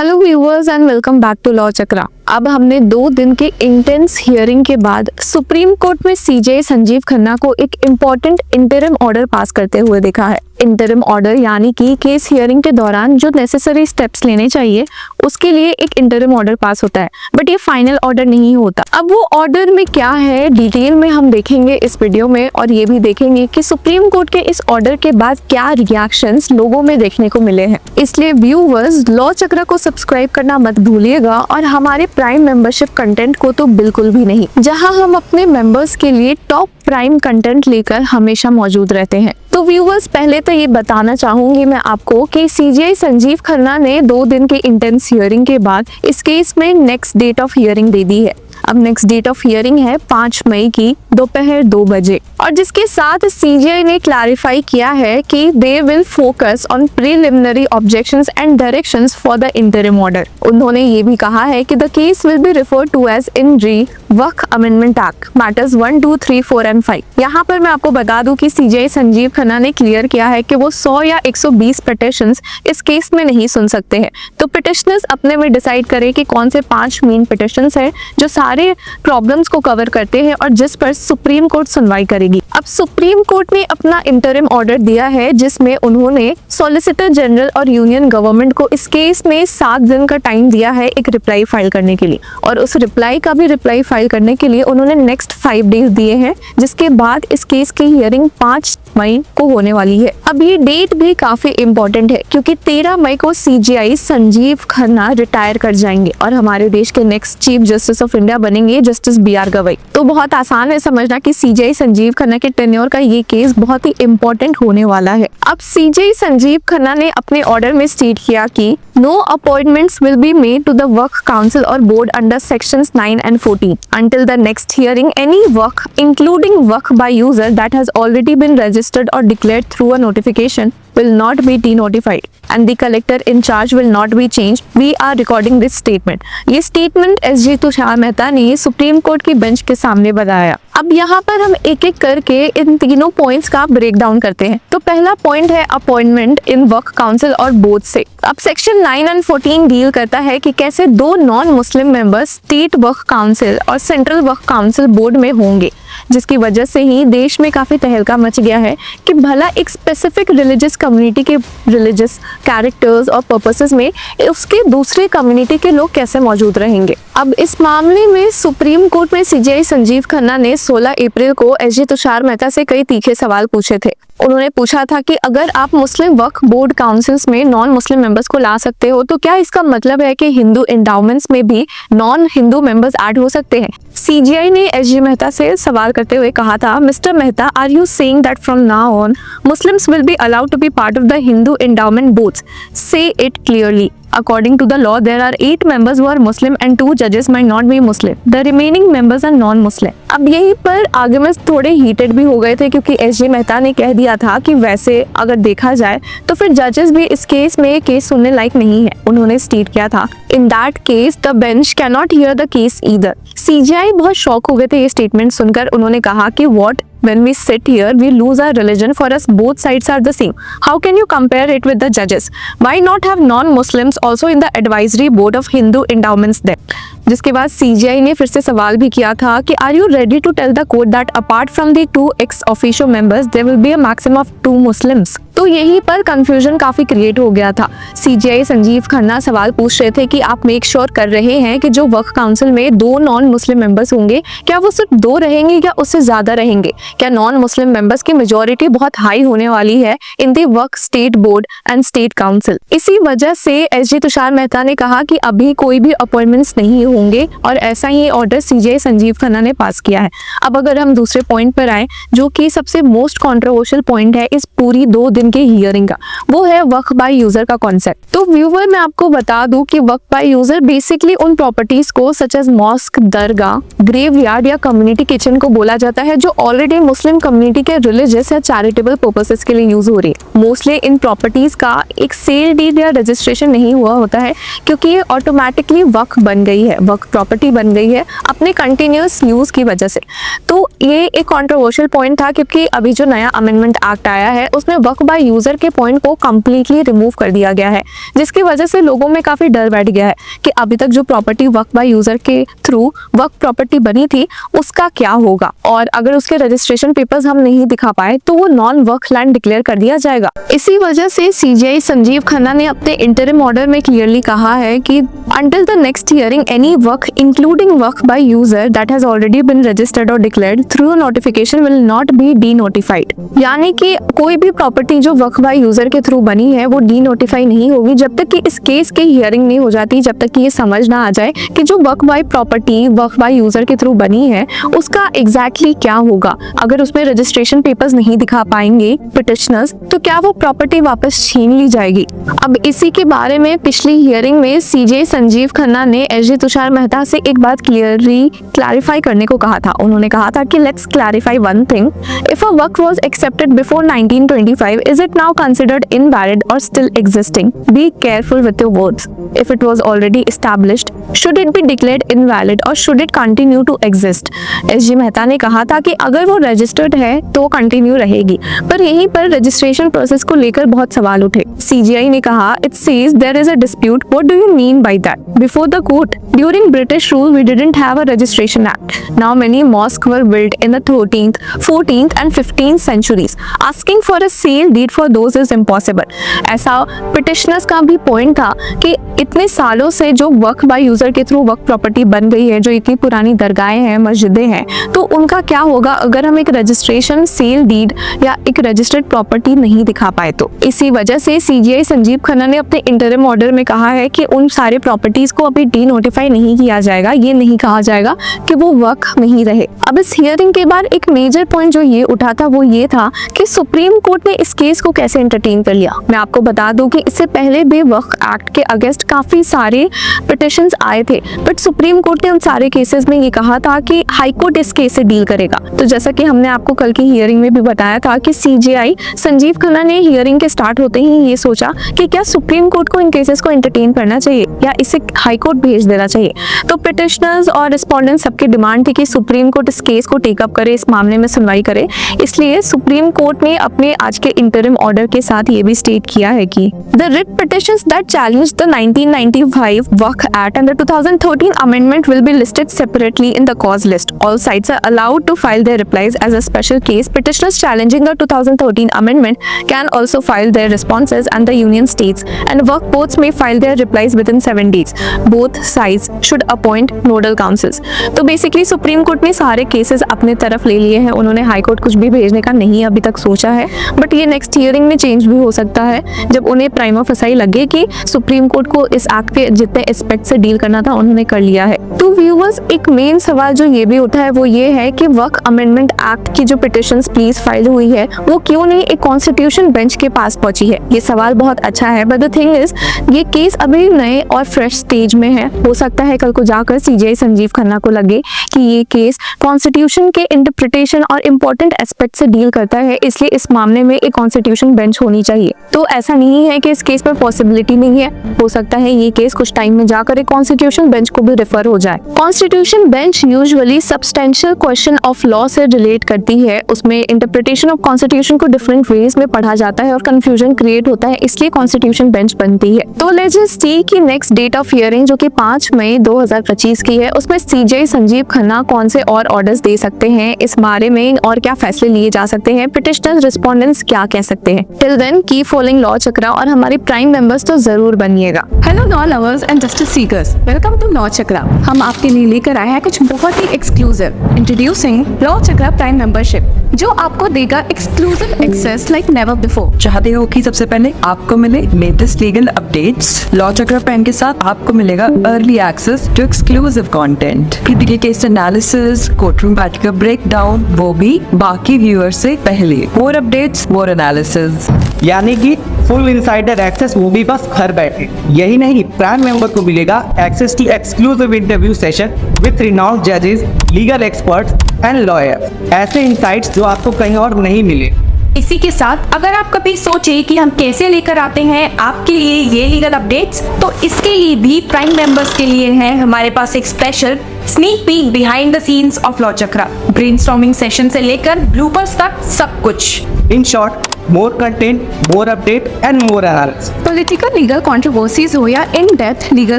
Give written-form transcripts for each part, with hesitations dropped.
Hello viewers and welcome back to law Chakra. अब हमने 2 दिन के इंटेंस हियरिंग के बाद सुप्रीम कोर्ट में सीजे संजीव खन्ना को एक इम्पोर्टेंट इंटरिम ऑर्डर पास करते हुए देखा है। इंटरिम ऑर्डर यानी कि केस हियरिंग के दौरान जो नेसेसरी स्टेप्स लेने चाहिए उसके लिए एक इंटरिम ऑर्डर पास होता है, बट ये फाइनल ऑर्डर नहीं होता। अब वो ऑर्डर में क्या है डिटेल में हम देखेंगे इस वीडियो में, और ये भी देखेंगे कि सुप्रीम कोर्ट के इस ऑर्डर के बाद क्या रिएक्शंस लोगों में देखने को मिले हैं। इसलिए व्यूअर्स लॉ चक्रा को सब्सक्राइब करना मत भूलिएगा और हमारे प्राइम मेंबरशिप कंटेंट को तो बिल्कुल भी नहीं, जहां हम अपने मेंबर्स के लिए टॉप प्राइम कंटेंट लेकर हमेशा मौजूद रहते हैं। तो व्यूअर्स पहले तो ये बताना चाहूंगी मैं आपको कि सीजे संजीव खन्ना ने 2 दिन के इंटेंस हियरिंग के बाद इस केस में नेक्स्ट डेट ऑफ हियरिंग दे दी है। अब नेक्स्ट डेट ऑफ हियरिंग है 5 मई की दोपहर 2 बजे, और जिसके साथ सीजीआई ने क्लैरिफाई किया है कि they will focus on preliminary objections and directions for the interim order. उन्होंने ये भी कहा है कि the case will be referred to as in re waqf amendment act matters 1, 2, 3, 4 and 5। यहाँ पर मैं आपको बता दूं कि सीजीआई संजीव खन्ना ने क्लियर किया है कि वो 100 या 120 पिटिशंस इस केस में नहीं सुन सकते हैं। तो पिटिशनर्स अपने में डिसाइड करें कि कौन से 5 मेन पिटिशंस हैं जो सारे प्रॉब्लम्स को कवर करते हैं और जिस पर सुप्रीम कोर्ट सुनवाई करेगी। अब सुप्रीम कोर्ट ने अपना इंटरिम ऑर्डर दिया है जिसमें उन्होंने सॉलिसिटर जनरल और यूनियन गवर्नमेंट को इस केस में 7 दिन का टाइम दिया है एक रिप्लाई फाइल करने के लिए, और उस रिप्लाई फाइल करने के लिए उन्होंने नेक्स्ट 5 डेज दिए हैं, जिसके बाद इस केस की हियरिंग 5 मई को होने वाली है। अब ये डेट भी काफी इंपॉर्टेंट है क्योंकि 13 मई को सीजीआई संजीव खन्ना रिटायर कर जाएंगे और हमारे देश के next chief justice of India बनेंगे जस्टिस BR गवई। तो बहुत आसान है समझना कि सीजीआई संजीव खन्ना के टेन्योर का ये केस बहुत ही इंपॉर्टेंट होने वाला है। अब सीजीआई संजीव खन्ना ने अपने ऑर्डर में स्टेट किया कि no appointments will be made to the waqf council और board under sections 9 and 14 until the next hearing. Any work including work by user that has already been registered or declared through a notification will not be denotified and the collector in charge will not be changed. We are recording this statement. ये statement SG Tushar Mehta ने supreme court की bench के सामने बताया। अब यहाँ पर हम एक एक करके इन तीनों पॉइंट्स का ब्रेक डाउन करते हैं। तो पहला पॉइंट है अपॉइंटमेंट इन वक्फ काउंसिल और बोर्ड से। अब सेक्शन 9 and 14 डील करता है कि कैसे 2 नॉन मुस्लिम मेंबर्स स्टेट वक्फ काउंसिल और सेंट्रल वक्फ काउंसिल बोर्ड में होंगे, जिसकी वजह से ही देश में काफी तहलका मच गया है कि भला एक स्पेसिफिक रिलीजियस कम्युनिटी के रिलीजियस कैरेक्टर्स और पर्पसेस में उसके दूसरे कम्युनिटी के लोग कैसे मौजूद रहेंगे। अब इस मामले में सुप्रीम कोर्ट में सीजीआई संजीव खन्ना ने 16 अप्रैल को SG तुषार मेहता से कई तीखे सवाल पूछे थे। उन्होंने पूछा था कि अगर आप मुस्लिम वक्फ बोर्ड काउंसिल्स में नॉन मुस्लिम मेंबर्स को ला सकते हो तो क्या इसका मतलब है कि हिंदू एंडाउमेंट्स में भी नॉन हिंदू मेंबर्स ऐड हो सकते हैं। सीजीआई ने SG मेहता से सवाल करते हुए कहा था, mister Mehta, are you saying that from now on Muslims will be allowed to be part of the Hindu endowment boards? Say it clearly. According to the law, there are 8 members who are Muslim and 2 judges might not be Muslim. The remaining members are non-Muslim. अब यहीं पर arguments थोड़े heated भी हो गए थे क्योंकि SG Mehta ने कह दिया था कि वैसे अगर देखा जाए तो फिर जजेस भी इस केस में केस सुनने लायक नहीं है। उन्होंने स्टेट किया था, in that case the bench can not here the case either. CGI बहुत शॉक हो गए थे ये स्टेटमेंट सुनकर। उन्होंने कहा कि what, when we sit here we lose our religion, for us both sides are the same. How can you compare it with the judges? Why not have non-Muslims also in the advisory board of Hindu endowments then? जिसके बाद CGI ने फिर से सवाल भी किया था कि are you ready to tell the court that apart from the 2 ex officio members there will be a maximum of 2 Muslims? तो यहीं पर कंफ्यूजन काफी क्रिएट हो गया था। सीजीआई संजीव खन्ना सवाल पूछ रहे थे कि आप मेक श्योर कर रहे हैं कि जो वक्फ काउंसिल में 2 नॉन मुस्लिम मेंबर्स होंगे, क्या वो सिर्फ 2 रहेंगे या उससे ज्यादा रहेंगे? क्या नॉन मुस्लिम मेंबर्स की मेजोरिटी बहुत हाई होने वाली है in the Waqf state board and state council? इसी वजह से SG तुषार मेहता ने कहा कि अभी कोई भी अपॉइंटमेंट्स नहीं होंगे, और ऐसा ही ऑर्डर सीजीआई संजीव खन्ना ने पास किया है। अब अगर हम दूसरे पॉइंट पर आए, जो कि सबसे मोस्ट कंट्रोवर्शियल पॉइंट है इस पूरी 2 दिन के हियरिंग का, वो है वक्फ बाय यूजर का कॉन्सेप्ट। तो व्यूअर मैं आपको बता दूं कि वक्फ बाय यूजर बेसिकली उन प्रॉपर्टीज को सच एज मॉस्क, दरगाह, ग्रेवयार्ड या कम्युनिटी किचन को बोला जाता है जो ऑलरेडी मुस्लिम कम्युनिटी के रिलीजियस या चैरिटेबल पर्पसेस के लिए यूज हो रही है। मोस्टली इन प्रॉपर्टीज का एक सेल डीड या रजिस्ट्रेशन नहीं हुआ होता है क्योंकि ये ऑटोमेटिकली वक्फ बन गई है, वक्फ प्रॉपर्टी बन गई है अपने कंटिन्यूस यूज की वजह से। तो ये एक कंट्रोवर्शियल पॉइंट था क्योंकि अभी जो नया अमेंडमेंट एक्ट आया है उसमें वक्फ बाय यूजर के पॉइंट को कंप्लीटली रिमूव कर दिया गया है, जिसकी वजह से लोगों में काफी डर बैठ गया है कि अभी तक जो प्रॉपर्टी वक्फ बाय यूजर के थ्रू वक्फ प्रॉपर्टी बनी थी उसका क्या होगा, और अगर उसके रजिस्ट्रेशन पेपर्स हम नहीं दिखा पाए तो वो नॉन वक्फ लैंड डिक्लेयर कर दिया जाएगा। इसी वजह से सीजेआई संजीव खन्ना ने अपने इंटरिम ऑर्डर में क्लियरली कहा है कि until the next hearing any work including work by user that has already been registered or declared through a notification will not be denotified। यानी कि कोई भी प्रॉपर्टी जो वर्क बाय यूजर के थ्रू बनी है वो डीनोटिफाई नहीं होगी जब तक कि इस केस की हियरिंग नहीं हो जाती, जब तक कि ये समझ ना आ जाए कि जो work by property work by user के थ्रू बनी है उसका एग्जैक्टली क्या होगा। अगर उसमें रजिस्ट्रेशन पेपर्स नहीं दिखा पाएंगे पिटिशनर्स तो क्या वो प्रॉपर्टी वापस छीन ली जाएगी। अब इसी के बारे में पिछली हियरिंग में सीजे संजीव खन्ना ने एसजी तुषार मेहता से एक बात क्लैरिफाई करने को कहा था। उन्होंने कहा था कि let's clarify one thing, if a work was accepted before 1925 is it now considered invalid और still existing? Be careful with your words. If it was already established, should it be declared invalid or should it continue to exist? SG Mehta ने कहा था कि अगर वो registered है तो continue रहेगी, पर यहीं पर रजिस्ट्रेशन प्रोसेस को लेकर बहुत सवाल उठे। सीजीआई ने कहा it says there is a dispute, what do you mean by that? Before the court during British rule we didn't have a registration act. Now many mosque were built in the 13th, 14th and 15th centuries. Asking for a sale deed for those is impossible। ऐसा petitioners का भी point था कि इतने सालों से जो वक्फ by user के थ्रू वक्फ प्रॉपर्टी बन गई है, जो इतनी पुरानी दरगाहें हैं, मस्जिदें हैं, तो उनका क्या होगा अगर हम एक रजिस्ट्रेशन सेल डीड या एक रजिस्टर्ड प्रॉपर्टी नहीं दिखा पाए तो। इसी वजह से सीजीआई संजीव खन्ना ने अपने इंटरिम ऑर्डर में कहा है कि उन सारे प्रॉपर्टीज को अभी डी नोटिफाई नहीं किया जाएगा, ये नहीं कहा जाएगा कि वो वक्फ नहीं रहे। अब इस हियरिंग के बाद एक मेजर पॉइंट जो ये उठा था वो ये था कि सुप्रीम कोर्ट ने इस केस को कैसे एंटरटेन कर लिया। मैं आपको बता दूं कि इससे पहले भी वक्फ एक्ट के अगेंस्ट काफी सारे पिटिशंस आए थे, बट सुप्रीम कोर्ट ने उन सारे केसेस में ये कहा था कि हाई कोर्ट इस केस से डील करेगा। तो जैसा कि हमने आपको कल की हियरिंग में भी बताया था कि सीजीआई संजीव खन्ना ने हियरिंग के स्टार्ट होते ही ये सोचा कि क्या सुप्रीम कोर्ट को इन केसेस को एंटरटेन करना चाहिए या इसे हाई कोर्ट भेज देना चाहिए। तो पिटिशनर्स और रिस्पोंडेंट सबकी डिमांड थी कि सुप्रीम कोर्ट इस केस को टेकअप करे, इस मामले में सुनवाई करे। इसलिए सुप्रीम कोर्ट ने अपने आज के इंटरिम ऑर्डर के साथ ये भी स्टेट किया है कि the writ petitions that challenge the 1995 Work Act and the 2013 amendment will be listed separately in the cause list. All sides are allowed to file their replies as a special case. Petitioners challenging the 2013 amendment can also file their responses, and the union states and work boards may file their replies within 7 days. Both sides should appoint nodal counsels. तो basically supreme court ने सारे cases अपने तरफ ले लिए हैं, उन्होंने high court कुछ भी भेजने का नहीं अभी तक सोचा है, बट ये नेक्स्ट हियरिंग में चेंज भी हो सकता है जब उन्हें प्राइमा फसाई लगे कि सुप्रीम कोर्ट को इस एक्ट के जितने एस्पेक्ट से डील करना था उन्होंने कर लिया है। तो व्यूअर्स, एक मेन सवाल जो ये भी उठा है वो ये है कि वक्फ अमेंडमेंट एक्ट की जो पिटिशंस प्लीज फाइल हुई है वो क्यों नहीं एक कॉन्स्टिट्यूशन बेंच के पास पहुंची है। ये सवाल बहुत अच्छा है, बट द थिंग इज ये केस अभी नए और फ्रेश स्टेज में है। हो सकता है कल को जाकर सीजीआई संजीव खन्ना को लगे कि ये केस कॉन्स्टिट्यूशन के इंटरप्रिटेशन और इम्पोर्टेंट एस्पेक्ट से डील करता है, इसलिए इस मामले में एक कॉन्स्टिट्यूशन बेंच होनी चाहिए। तो ऐसा नहीं है कि इस केस में पॉसिबिलिटी नहीं है, हो सकता है ये केस कुछ टाइम में जाकर एक कॉन्स्टिट्यूशन बेंच को भी रेफर हो जाए। Constitution bench usually substantial question of law से रिलेट करती है, उसमें इंटरप्रिटेशन ऑफ कॉन्स्टिट्यूशन को डिफरेंट वेज में पढ़ा जाता है और कंफ्यूजन क्रिएट होता है, इसलिए कॉन्स्टिट्यूशन बेंच बनती है। तो लेट्स जस्ट सी कि नेक्स्ट डेट ऑफ हियरिंग जो कि 5 मई 2025 की है, उसमें सीजीआई संजीव खन्ना कौन से और ऑर्डर्स दे सकते हैं, इस बारे में और क्या फैसले लिए जा सकते हैं, पिटिशनर्स रिस्पोंडेंट्स क्या कह सकते हैं। Till then keep following law Chakra और हमारे प्राइम मेंबर्स तो जरूर बनिएगा। Hello law lovers and justice seekers, welcome to law Chakra. हम आपके लिए लेकर आए हैं कुछ बहुत ही exclusive. Introducing law Chakra prime membership, जो आपको देगा exclusive access like never before. चाहते हो कि सबसे पहले आपको मिले latest legal updates? Law Chakra prime के साथ आपको मिलेगा early access to exclusive content, critical case analysis, courtroom बैठ का ब्रेकडाउन, वो भी बाकी व्यूअर्स से पहले। मोर अपडेट्स, मोर एनालिसिस, यानी कि फुल इनसाइडर एक्सेस, वो भी बस घर बैठे। यही नहीं, प्राइम मेंबर को मिलेगा access to exclusive interview session with renowned जजेस, लीगल एक्सपर्ट्स एंड लॉयर्स। ऐसे इनसाइट्स जो आपको कहीं और नहीं मिले। इसी के साथ अगर आप कभी सोचे कि हम कैसे लेकर आते हैं आपके लिए ये लीगल अपडेट्स, तो इसके लिए भी प्राइम मेंबर्स के लिए है हमारे पास एक special sneak peek behind the scenes of law chakra. Brainstorming session से लेकर ब्लूपर्स तक सब कुछ। In short, more content, more update and more analysis. Political legal controversies हो या इन डेप्थ लीगल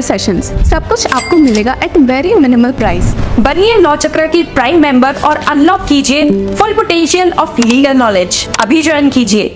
सेशंस, सब कुछ आपको मिलेगा एट वेरी मिनिमल प्राइस। बनिए लॉ चक्र की प्राइम मेंबर और अनलॉक कीजिए full potential of legal knowledge. अभी ज्वाइन कीजिए।